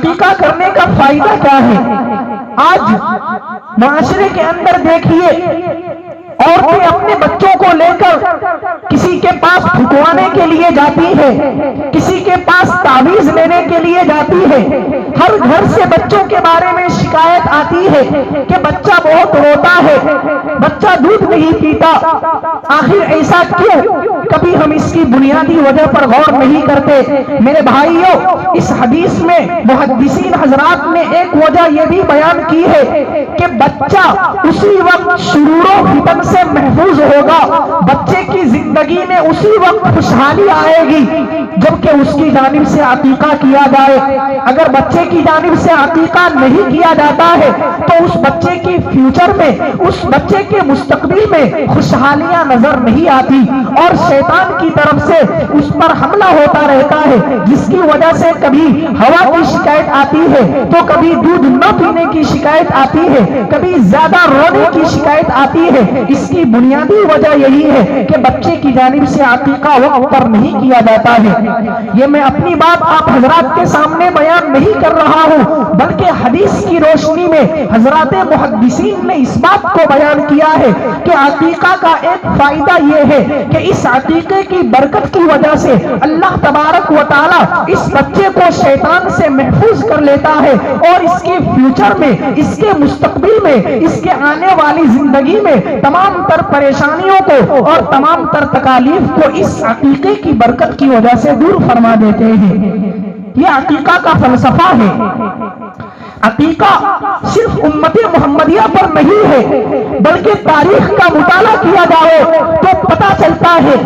عقیقہ کرنے کا فائدہ کیا ہے؟ آج معاشرے کے اندر دیکھیے عورتیں اپنے بچوں کو لے کر کسی کے پاس پھکوانے کے لیے جاتی ہے، کسی کے پاس تعویذ لینے کے لیے جاتی ہے۔ ہر گھر سے بچوں کے بارے میں شکایت آتی ہے کہ بچہ بہت روتا ہے، بچہ دودھ نہیں پیتا۔ آخر ایسا کیوں؟ کبھی ہم اس کی بنیادی وجہ پر غور نہیں کرتے۔ میرے بھائیوں، اس حدیث میں محدثین حضرات نے ایک وجہ یہ بھی بیان کی ہے کہ بچہ اسی وقت شرور و فتن سے محفوظ ہوگا، بچے کی زندگی میں اسی وقت خوشحالی آئے گی جبکہ اس کی جانب سے عقیقہ کیا جائے۔ اگر بچے کی جانب سے عقیقہ نہیں کیا جاتا ہے تو اس بچے کی فیوچر میں، اس بچے کے مستقبل میں خوشحالیاں نظر نہیں آتی اور شیطان کی طرف سے اس پر حملہ ہوتا رہتا ہے، جس کی وجہ سے کبھی ہوا کی شکایت آتی ہے تو کبھی دودھ نہ پینے کی شکایت آتی ہے، کبھی زیادہ رونے کی شکایت آتی ہے۔ اس کی بنیادی وجہ یہی ہے کہ بچے کی جانب سے عقیقہ وقت پر نہیں کیا جاتا ہے۔ یہ میں اپنی بات آپ حضرات کے سامنے بیان نہیں کر رہا ہوں، بلکہ حدیث کی روشنی میں حضرات محدثین نے اس بات کو بیان کیا ہے کہ عقیقہ کا ایک فائدہ یہ ہے کہ اس عقیقے کی برکت کی وجہ سے اللہ تبارک و تعالی اس بچے کو شیطان سے محفوظ کر لیتا ہے اور اس کے فیوچر میں، اس کے مستقبل میں، اس کے آنے والی زندگی میں تمام تر پریشانیوں کو اور تمام تر تکالیف کو اس عقیقے کی برکت کی وجہ سے دور فرما دیتے ہیں۔ یہ عقیقہ کا فلسفہ ہے۔ عقیقہ صرف امت محمدیہ پر نہیں ہے، بلکہ تاریخ کا مطالعہ کیا جائے تو پتہ چلتا ہے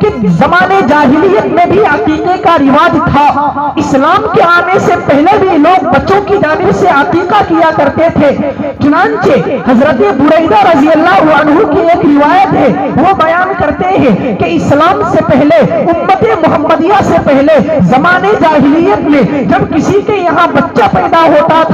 کہ زمانے جاہلیت میں بھی عقیقے کا رواج تھا۔ اسلام کے آنے سے پہلے بھی لوگ بچوں کی جانب سے عقیقہ کیا کرتے تھے۔ چنانچہ حضرت بریدہ رضی اللہ عنہ کی ایک روایت ہے، وہ بیان کرتے ہیں کہ اسلام سے پہلے، امت محمدیہ سے پہلے زمانے جاہلیت میں جب کسی کے یہاں بچہ پیدا ہوتا تھا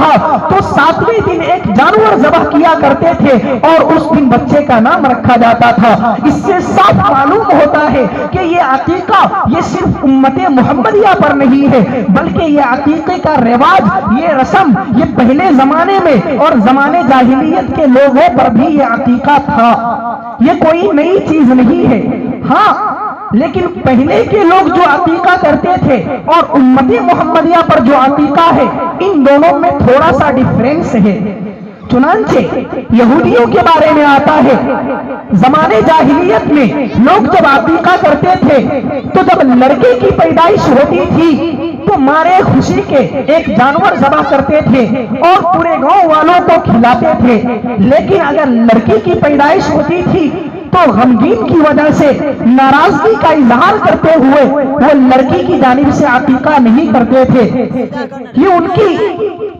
تو 7ویں دن ایک جانور ذبح کیا کرتے تھے اور اس دن بچے کا نام رکھا جاتا تھا۔ اس سے صاف معلوم ہوتا ہے کہ یہ عقیقہ یہ صرف امت محمدیہ پر نہیں ہے، بلکہ یہ عقیقے کا رواج، یہ رسم، یہ پہلے زمانے میں اور زمانے جاہلیت کے لوگوں پر بھی یہ عقیقہ تھا۔ یہ کوئی نئی چیز نہیں ہے۔ ہاں، لیکن پہلے کے لوگ جو عقیقہ کرتے تھے اور امت محمدیہ پر جو عقیقہ ہے، ان دونوں میں تھوڑا سا ڈیفرنس ہے۔ چنانچہ یہودیوں کے بارے میں آتا ہے، زمانے جاہلیت میں لوگ جب عقیقہ کرتے تھے تو جب لڑکے کی پیدائش ہوتی تھی تو مارے خوشی کے ایک جانور ذبح کرتے تھے اور پورے گاؤں والوں کو کھلاتے تھے۔ لیکن اگر لڑکی کی پیدائش ہوتی تھی تو غمگین کی وجہ سے ناراضگی کا اظہار کرتے ہوئے وہ لڑکی کی جانب سے عقیقہ نہیں کرتے تھے۔ یہ ان کی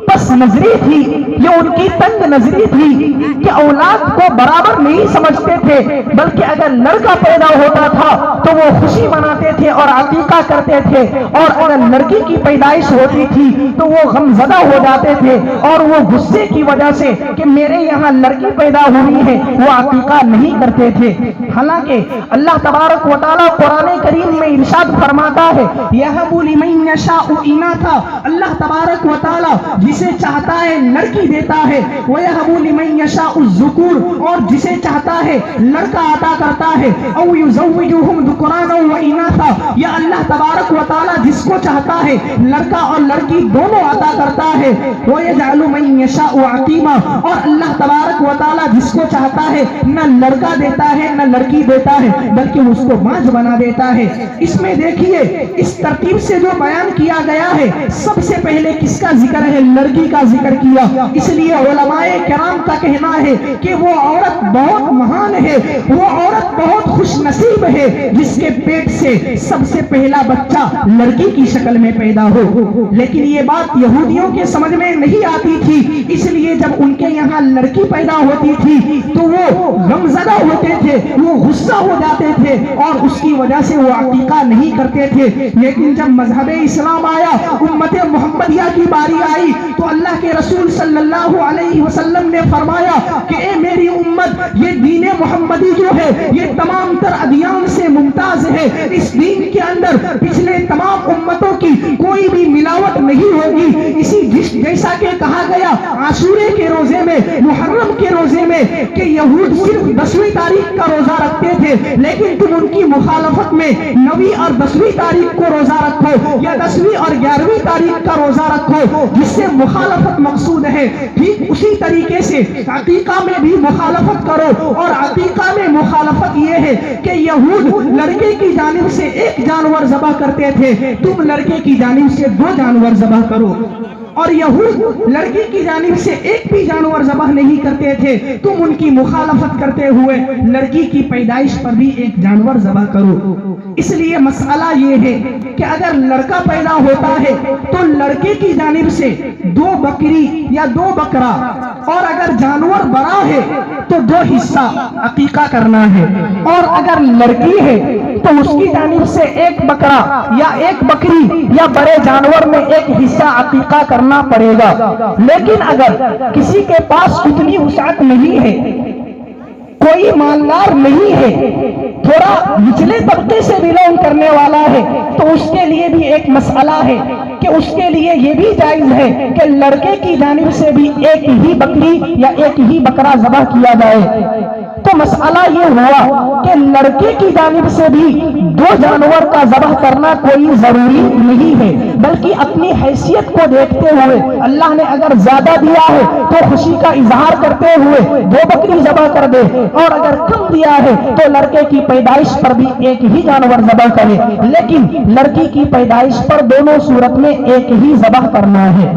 پس نظری تھی، یہ ان کی تنگ نظری تھی کہ اولاد کو برابر نہیں سمجھتے تھے، بلکہ اگر لڑکا پیدا ہوتا تھا تو وہ خوشی مناتے تھے اور عقیقہ کرتے تھے، اور اگر لڑکی کی پیدائش ہوتی تھی تو وہ غمزدہ ہو جاتے تھے اور وہ غصے کی وجہ سے کہ میرے یہاں لڑکی پیدا ہوئی ہے وہ عقیقہ نہیں کرتے تھے۔ حالانکہ اللہ تبارک و تعالی قرآن کریم میں ارشاد فرماتا ہے، یَهَبُ لِمَن یَشَاءُ إِنَاثًا، اللہ تبارک و تعالی جسے چاہتا ہے لڑکی دیتا ہے، وَيَهَبُ لِمَن يَشَاءُ الذُّكُورَ، اور جسے چاہتا ہے لڑکا عطا کرتا ہے، أَوْ يُزَوِّجُهُمْ ذُكْرَانًا وَإِنَاثًا، یا اللہ تبارک و تعالی جس کو چاہتا ہے لڑکا اور لڑکی دونوں عطا کرتا ہے، وَيَجْعَلُ مَن يَشَاءُ عَقِيمًا، اور اللہ تبارک و تعالی جس کو چاہتا ہے نہ لڑکا دیتا ہے نہ لڑکی دیتا ہے بلکہ اس کو ماج بنا دیتا ہے۔ اس میں دیکھیے اس ترتیب سے جو بیان کیا گیا ہے، سب سے پہلے کس کا ذکر ہے؟ لڑکی کا ذکر کیا۔ اس لیے علماء کرام کا کہنا ہے کہ وہ عورت بہت مہان ہے، وہ عورت بہت خوش نصیب ہے جس کے پیٹ سے سب سے پہلا بچہ لڑکی کی شکل میں پیدا ہو۔ لیکن یہ بات یہودیوں کے سمجھ میں نہیں آتی تھی، اس لیے جب ان کے یہاں لڑکی پیدا ہوتی تھی تو وہ غمزدہ ہوتے تھے، وہ غصہ ہو جاتے تھے اور اس کی وجہ سے وہ عقیقہ نہیں کرتے تھے۔ لیکن جب مذہب اسلام آیا، امت محمدیہ کی باری آئی تو اللہ کے رسول صلی اللہ علیہ وسلم نے فرمایا کہ اے میری امت، یہ دین محمدی جو ہے یہ تمام تر ادیان سے ممتاز ہے، اس دین کے اندر پچھلے تمام امتوں کی کوئی بھی ملاوٹ نہیں ہوگی۔ اسی جیسا کہ کہا گیا عاشورے کے روزے میں، محرم کے روزے میں، کہ یہود صرف 10ویں تاریخ کا روزہ رکھتے تھے، لیکن تم ان کی مخالفت میں 9ویں اور 10ویں تاریخ کو روزہ رکھو، یا 10ویں اور 11ویں تاریخ کا روزہ رکھو، جس سے مخالفت مقصود ہے۔ ٹھیک اسی طریقے سے عقیقہ میں بھی مخالفت کرو، اور عقیقہ میں مخالفت یہ ہے کہ یہود لڑکے کی جانب سے ایک جانور ذبح کرتے تھے، تم لڑکے کی جانب سے 2 جانور ذبح کرو، اور یہود لڑکی کی جانب سے ایک بھی جانور ذبح نہیں کرتے تھے، تم ان کی مخالفت کرتے ہوئے لڑکی کی پیدائش پر بھی ایک جانور ذبح کرو۔ اس لیے مسئلہ یہ ہے کہ اگر لڑکا پیدا ہوتا ہے تو لڑکے کی جانب سے 2 بکری یا 2 بکرا، اور اگر جانور بڑا ہے تو 2 حصہ عقیقہ کرنا ہے، اور اگر لڑکی ہے تو اس کی جانب سے 1 بکرا یا 1 بکری یا بڑے جانور میں 1 حصہ عقیقہ کرنا پڑے گا۔ لیکن اگر کسی کے پاس اتنی وسعت نہیں ہے، کوئی مالدار نہیں ہے، تھوڑا نچلے طبقے سے بلونگ کرنے والا ہے، تو اس کے لیے بھی ایک مسئلہ ہے کہ اس کے لیے یہ بھی جائز ہے کہ لڑکے کی جانب سے بھی 1 ہی بکری یا 1 ہی بکرا ذبح کیا جائے۔ تو مسئلہ یہ ہوا کہ لڑکے کی جانب سے بھی 2 جانور کا ذبح کرنا کوئی ضروری نہیں ہے، بلکہ اپنی حیثیت کو دیکھتے ہوئے اللہ نے اگر زیادہ دیا ہے تو خوشی کا اظہار کرتے ہوئے 2 بکری ذبح کر دے، اور اگر کم دیا ہے تو لڑکے کی پیدائش پر بھی 1 ہی جانور ذبح کرے، لیکن لڑکی کی پیدائش پر دونوں صورت میں 1 ہی ذبح کرنا ہے۔